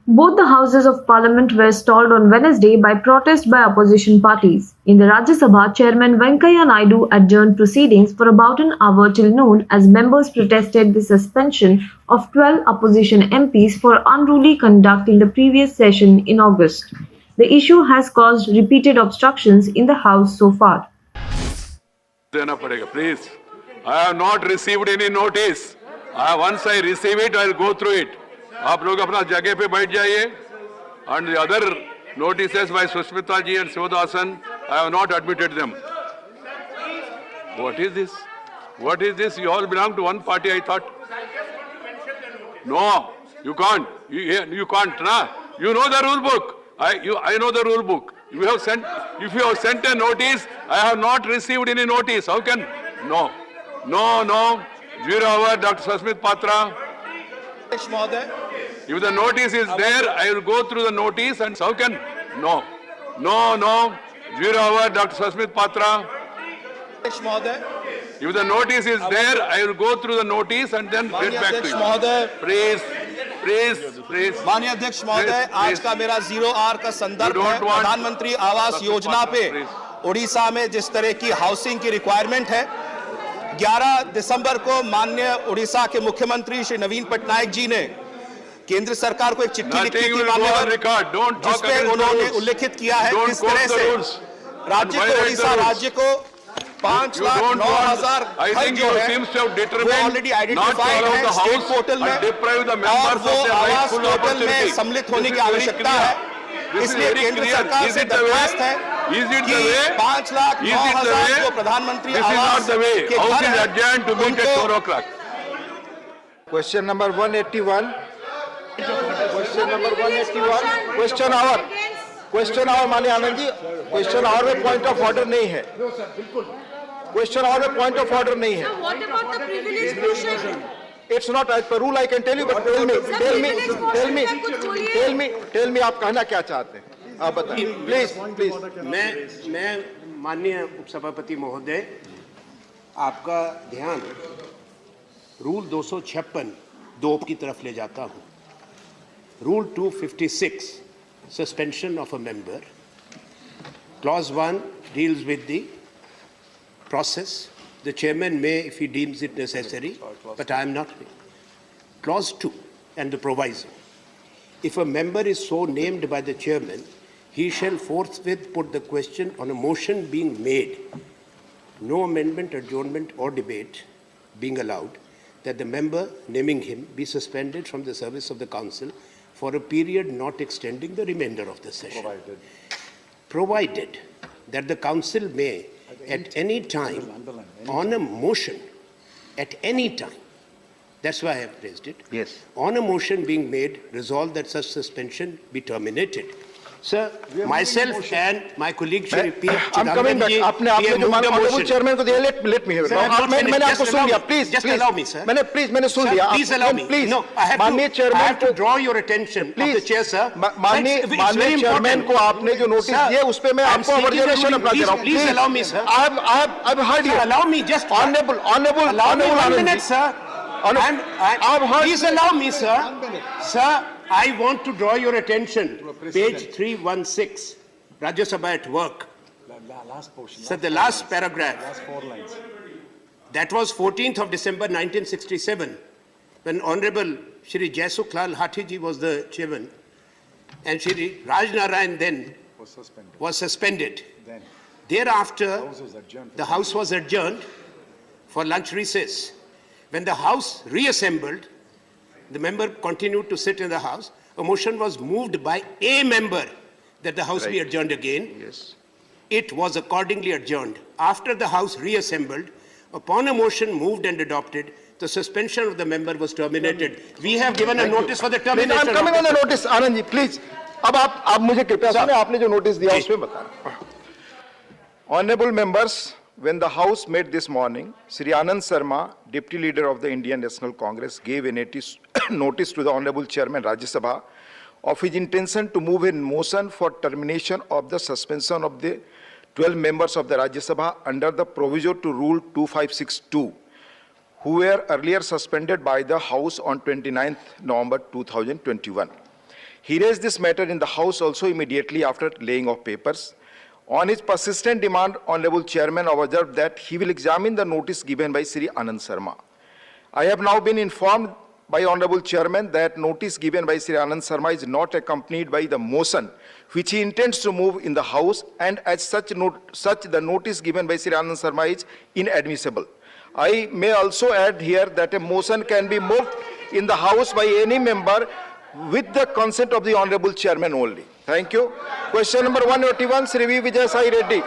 Both the houses of parliament were stalled on Wednesday by protest by opposition parties. In the Rajya Sabha, Chairman Venkaiah Naidu adjourned proceedings for about an hour till noon as members protested the suspension of 12 opposition MPs for unruly conduct in the previous session in August. The issue has caused repeated obstructions in the House so far. Please, I have not received any notice. Once I receive it, I will go through it. आप लोग अपना जगह पे बैठ जाइए. And the other notices by Sushmita ji and Sivadosan, I have not admitted them. What is this? What is this? You all belong to one party, I thought. No, you can't. You can't. Nah. You know the rule book. I know the rule book. If you have sent a notice, I have not received any notice. How can? No. 0 hour, Dr. Sasmit Patra. If the notice is there, I will go through the notice and how can? No. 0 hour, Dr. Sasmit Patra. If the notice is there, I will go through the notice and then get back to you. Please. माननीय अध्यक्ष महोदय, आज का मेरा 0R का संदर्भ है प्रधानमंत्री आवास योजना पे उड़ीसा में जिस तरह की हाउसिंग की रिक्वायरमेंट है. 11 दिसंबर को माननीय उड़ीसा के मुख्यमंत्री श्री नवीन पटनायक जी ने केंद्र सरकार को एक चिट्ठी लिखी थी माननीय, जिसपे उन्होंने उल्लेखित किया है किस तरह से राज्य को, उड़ीसा राज्य को 5,09,000 घर जो है वो ऑलरेडी आइडेंटिफाइड है स्टेट पोर्टल में और वो आवास पोर्टल में सम्मिलित होने की आवश्यकता है. इसलिए केंद्र सरकार से दरख्वास्त है कि 5,09,000 जो प्रधानमंत्री आवास के घर हैं. Question number 181. क्वेश्चन आवर माननीय आनंद जी, क्वेश्चन आवर में पॉइंट ऑफ ऑर्डर नहीं है. क्वेश्चन आवर में पॉइंट ऑफ ऑर्डर नहीं है. It's not as per rule. I can tell you, but tell me आप कहना क्या चाहते हैं, आप बताइए प्लीज. मैं माननीय उपसभापति महोदय, आपका ध्यान रूल 256 2 की तरफ ले जाता हूं. Rule 256 suspension of a member. Clause 1 deals with the process. The chairman may, if he deems it necessary, but I am not. Clause 2 and the proviso. If a member is so named by the chairman, he shall forthwith put the question on a motion being made, no amendment, adjournment or debate being allowed, that the member naming him be suspended from the service of the council for a period not extending the remainder of the session. Provided that the council may at any time on a motion, at any time, that's why I have raised it. Yes. On a motion being made, resolve that such suspension be terminated. Sir, myself and my colleague Shri P. I'm coming back. आपने जो माननीय chairman को दिया, let me hear it. मैंने आपको सुन लिया. Please, just allow me, sir. मैंने सुन लिया. Please allow me. Please. No, I have to draw your attention of the chair, sir. माननीय चेयरमैन को आपने जो नोटिस दिया, उस पे मैं आपको ऑब्जर्वेशन अप्लाई कर रहा हूँ. Please allow me, sir. I've heard you. Allow me just. Honorable. Allow me 1 minute, sir. Please allow me, sir. Sir, I want to draw your attention. Page 316, Rajya Sabha at work. Last portion. Sir, the last paragraph. Last 4 lines. That was 14th of December 1967, when Honorable Shri Jaisukh Lal Hathi ji was the chairman, and Shri Raj Narayan then was suspended. Then Thereafter, the House was adjourned for lunch recess. When the House reassembled, the member continued to sit in the House. A motion was moved by a member that the House be adjourned again. Yes. It was accordingly adjourned. After the House reassembled, upon a motion moved and adopted, the suspension of the member was terminated. We have given a notice for the termination. I'm coming on the notice, Anand ji, please. अब आप मुझे कृपया सुनिए, आपने जो notice दिया उसमें बताएं. Honorable members, when the House met this morning, Sri Anand Sharma, Deputy Leader of the Indian National Congress, gave a notice to the Honorable Chairman Rajya Sabha of his intention to move a motion for termination of the suspension of the 12 members of the Rajya Sabha under the proviso to Rule 2562, who were earlier suspended by the House on 29th November 2021. He raised this matter in the House also immediately after laying of papers. On his persistent demand, Honorable Chairman observed that he will examine the notice given by Sri Anand Sharma. I have now been informed by Honorable Chairman that notice given by Sri Anand Sharma is not accompanied by the motion which he intends to move in the House, and as such the notice given by Sri Anand Sharma is inadmissible. I may also add here that a motion can be moved in the House by any member with the consent of the Honorable Chairman only. Thank you. Question number 181, Sri V. Vijay Sai Reddy.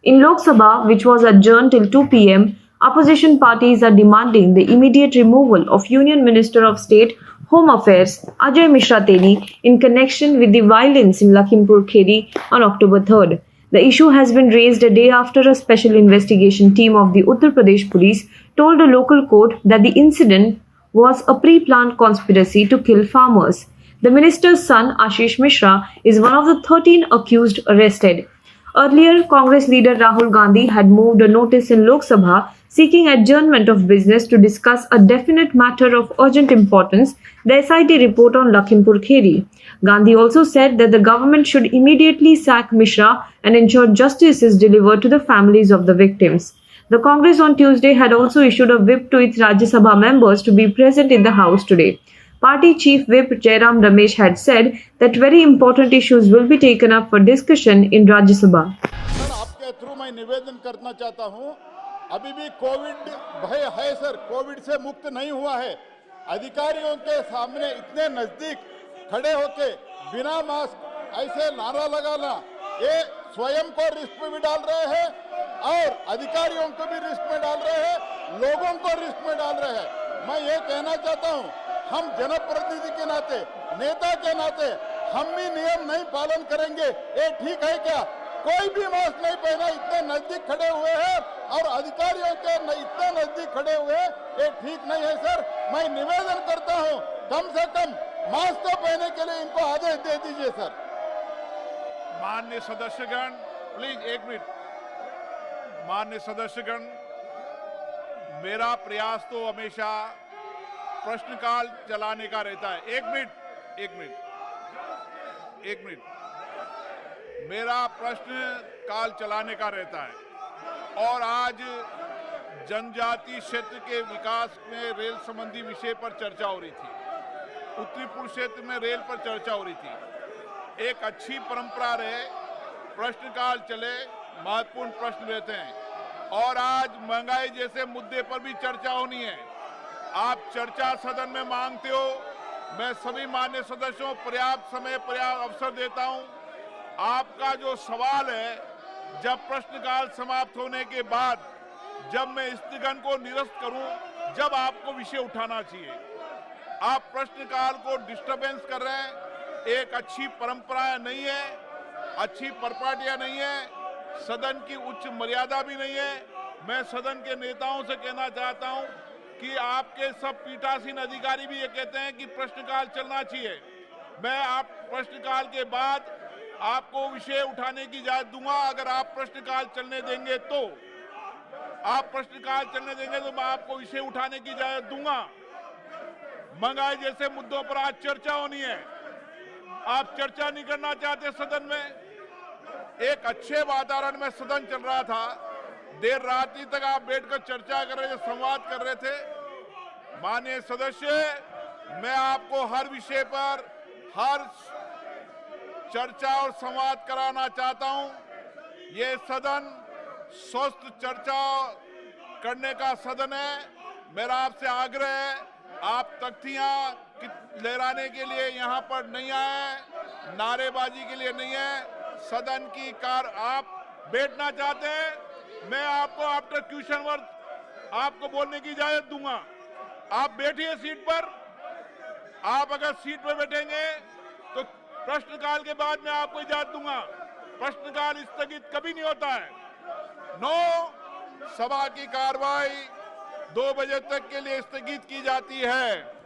In Lok Sabha, which was adjourned till 2 p.m., opposition parties are demanding the immediate removal of Union Minister of State Home Affairs Ajay Mishra Teni in connection with the violence in Lakhimpur Kheri on October 3rd. The issue has been raised a day after a special investigation team of the Uttar Pradesh Police told a local court that the incident was a pre-planned conspiracy to kill farmers. The minister's son, Ashish Mishra, is one of the 13 accused arrested. Earlier, Congress leader Rahul Gandhi had moved a notice in Lok Sabha seeking adjournment of business to discuss a definite matter of urgent importance, the SIT report on Lakhimpur Kheri. Gandhi also said that the government should immediately sack Mishra and ensure justice is delivered to the families of the victims. The Congress on Tuesday had also issued a whip to its Rajya Sabha members to be present in the House today. Party Chief Whip Jairam Ramesh had said that very important issues will be taken up for discussion in Rajya Sabha. Sir, आपके through मैं निवेदन करना चाहता हूं, अभी भी Covid भय है सर, कोविड से मुक्त नहीं हुआ है। अधिकारियों के सामने इतने नजदीक खड़े होके बिना मास्क ऐसे नारा लगाना, ये स्वयं को रिस्क में भी डाल रहे हैं और अधिकारियों को भी रिस्क में डाल रहे हैं, लोगों को रिस्क में डाल रहे हैं। मैं ये कहना चाहता हूं, हम जनप्रतिनिधि के नाते, नेता के नाते हम भी नियम नहीं पालन करेंगे, ये ठीक है क्या? कोई भी मास्क नहीं पहना, इतने नजदीक खड़े हुए हैं और अधिकारियों के इतने नजदीक खड़े हुए हैं, ये ठीक नहीं है सर। मैं निवेदन करता हूं, कम से कम मास्क तो पहनने के लिए इनको आदेश दे दीजिए सर। माननीय सदस्यगण, प्लीज एक मिनट। माननीय सदस्यगण, मेरा प्रयास तो हमेशा प्रश्नकाल चलाने का रहता है। एक मिनट। मेरा प्रश्न काल चलाने का रहता है और आज जनजातीय क्षेत्र के विकास में रेल संबंधी विषय पर चर्चा हो रही थी। उत्तरी पूर्व क्षेत्र में रेल पर चर्चा हो रही थी। एक अच्छी परंपरा रहे, प्रश्नकाल चले, महत्वपूर्ण प्रश्न रहते हैं और आज महंगाई जैसे मुद्दे पर भी चर्चा होनी है। आप चर्चा सदन में मांगते हो, मैं सभी मान्य सदस्यों पर्याप्त समय पर्याप्त अवसर देता हूं। आपका जो सवाल है, जब प्रश्नकाल समाप्त होने के बाद जब मैं स्थगन को निरस्त करूं, जब आपको विषय उठाना चाहिए। आप प्रश्नकाल को डिस्टर्बेंस कर रहे हैं। एक अच्छी परंपरा नहीं है, अच्छी परपाटियां नहीं है, सदन की उच्च मर्यादा भी नहीं है। मैं सदन के नेताओं से कहना चाहता हूं कि आपके सब पीठासीन अधिकारी भी ये कहते हैं कि प्रश्नकाल चलना चाहिए। मैं आप प्रश्नकाल के बाद आपको विषय उठाने की इजाजत दूंगा। अगर आप प्रश्नकाल चलने देंगे तो मैं आपको विषय उठाने की इजाजत दूंगा। महंगाई जैसे मुद्दों पर आज चर्चा होनी है, आप चर्चा नहीं करना चाहते सदन में। एक अच्छे वातावरण में सदन चल रहा था, देर रात्रि तक आप बैठकर चर्चा कर रहे थे, संवाद कर रहे थे। माननीय सदस्य, मैं आपको हर विषय पर हर चर्चा और संवाद कराना चाहता हूं। ये सदन स्वस्थ चर्चा करने का सदन है। मेरा आपसे आग्रह है, आप तख्तियां लहराने के लिए यहां पर नहीं आए, नारेबाजी के लिए नहीं है। सदन की आप बैठना चाहते हैं, मैं आपको आफ्टर क्वेश्चन वर्क आपको बोलने की इजाजत दूंगा। आप बैठिए सीट पर। आप अगर सीट पर बैठेंगे तो प्रश्नकाल के बाद मैं आपको इजाजत दूंगा। प्रश्नकाल स्थगित कभी नहीं होता है। सभा की कार्रवाई 2 बजे तक के लिए स्थगित की जाती है।